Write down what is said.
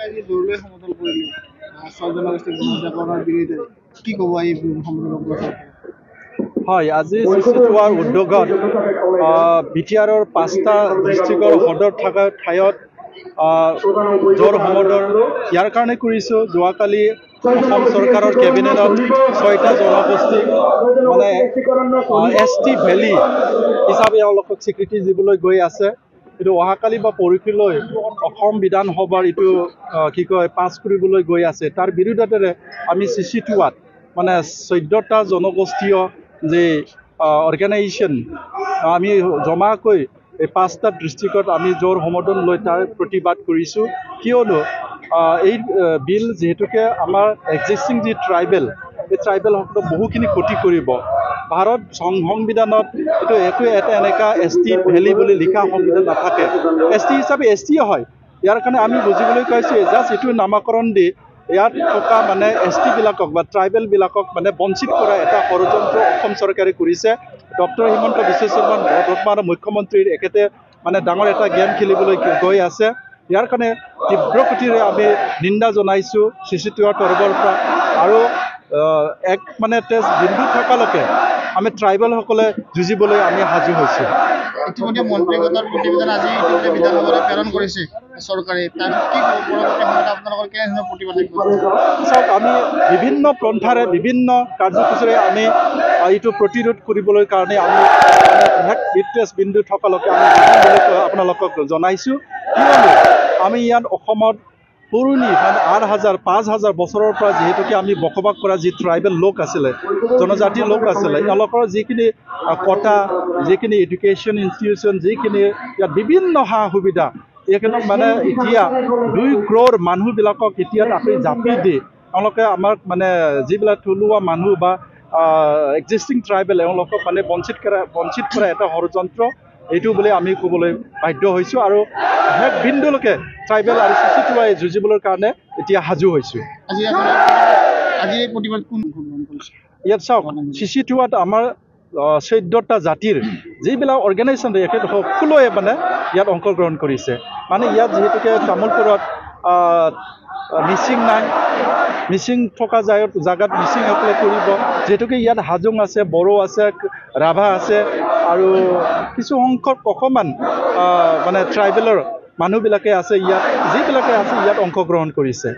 আজি দৌৰলৈ সমতল কৰিলে 6 জনগোষ্ঠীক জনজাগৰণৰ বিৰুদ্ধে কি ক'ব এই সমতল? হয়, আজি চিচিটোৱাৰ উদ্যোগত বিটিআৰৰ 5টা ডিষ্ট্ৰিক্টৰ সদৰ থকা ঠাইত জোৰ সমদল ইয়াৰ কাৰণে কৰিছোঁ। যোৱাকালি অসম চৰকাৰৰ কেবিনেটত 6টা জনগোষ্ঠীক মানে ST ভেলী হিচাপে এওঁলোকক স্বীকৃতি দিবলৈ গৈ আছে। এইটো অহাকালি বা পৰহিলৈ অসম বিধানসভাৰ এইটো কি কয় পাছ কৰিবলৈ গৈ আছে। তাৰ বিৰুদ্ধে আমি চিচিটোৱাত মানে 14টা জনগোষ্ঠীয় যে অৰ্গেনাইজেশ্যন আমি জমাকৈ এই 5টা ডিষ্ট্ৰিক্টত আমি জোৰ সমদল লৈ তাৰ প্ৰতিবাদ কৰিছোঁ। কিয়নো এই বিল যিহেতুকে আমাৰ এক্সিষ্টিং যি ট্ৰাইবেল, এই ট্ৰাইবেলসকলক বহুখিনি ক্ষতি কৰিব। ভাৰত সংবিধানত এইটো এটা এনেকুৱা ST ভেলী বুলি লিখা সংবিধান নাথাকে। ST হিচাপে ST হয়। ইয়াৰ কাৰণে আমি বুজিবলৈ কৈছোঁ জাষ্ট এইটো নামাকৰণ দি ইয়াত থকা মানে ST বিলাকক বা ট্ৰাইবেলবিলাকক মানে বঞ্চিত কৰা এটা ষড়যন্ত্ৰ অসম চৰকাৰে কৰিছে। ডক্টৰ হিমন্ত বিশ্ব শৰ্মা বৰ্তমান মুখ্যমন্ত্ৰীৰ একেতে মানে ডাঙৰ এটা গেম খেলিবলৈ গৈ আছে। ইয়াৰ কাৰণে তীব্ৰ গতিৰে আমি নিন্দা জনাইছোঁ চিচিটোৱাৰ তৰফৰ পৰা। আৰু এক মানে তেজ বিন্দু থকালৈকে আমি ট্ৰাইবেলসকলে যুঁজিবলৈ আমি সাজু হৈছোঁ। ইতিমধ্যে মন্ত্ৰীগোটৰ প্ৰতিবেদন আজি বিধানসভালৈ প্ৰেৰণ কৰিছে চৰকাৰে। তাৰ কি পৰৱৰ্তী সময়ত আপোনালোকৰ কেনেধৰণৰ প্ৰতিবাদ কৰিব? চাওক, আমি বিভিন্ন পন্থাৰে বিভিন্ন কাৰ্যসূচীৰে আমি এইটো প্ৰতিৰোধ কৰিবলৈ কাৰণে আমি বিদ্বেষ বিন্দু থকালৈকে আমি আপোনালোকক জনাইছোঁ। কিয়নো আমি ইয়াত অসমত পুৰণি মানে 5,000 বছৰৰ পৰা যিহেতুকে আমি বসবাস কৰা যি ট্ৰাইবেল লোক আছিলে, জনজাতিৰ লোক আছিলে, এওঁলোকৰ যিখিনি কটা, যিখিনি এডুকেশ্যন ইনষ্টিটিউশ্যন, যিখিনি ইয়াত বিভিন্ন সা সুবিধা, এইখিনি মানে এতিয়া 2 crore মানুহবিলাকক এতিয়া তাতে জাপি দি এওঁলোকে আমাক মানে যিবিলাক থলুৱা মানুহ বা এক্সিষ্টিং ট্ৰাইবেল এওঁলোকক মানে বঞ্চিত কৰা এটা ষড়যন্ত্ৰ, এইটো বুলি আমি ক'বলৈ বাধ্য হৈছোঁ। আৰু শেষ বিন্দুলৈকে ট্ৰাইবেল আৰু চিচিটোৱাই যুঁজিবলৈ কাৰণে এতিয়া সাজু হৈছোঁ। আজি এই প্ৰতিবাদ কোন কৰিছে? ইয়াত চাওক, চিচিটোৱাত আমাৰ 14টা জাতিৰ যিবিলাক অৰ্গেনাইজেশ্যন এখেত সকলোৱে মানে ইয়াত অংশগ্ৰহণ কৰিছে। মানে ইয়াত যিহেতুকে তামোলপুৰত মিচিং নাই, মিচিং থকা জেগাত মিচিংসকলে কৰিব। যিহেতুকে ইয়াত হাজং আছে, বড়ো আছে, ৰাভা আছে আৰু কিছু সংখ্যক অকণমান মানে ট্ৰাইবেলৰ মানুহবিলাকে আছে ইয়াত, যিবিলাকে আছে ইয়াত অংশগ্ৰহণ কৰিছে।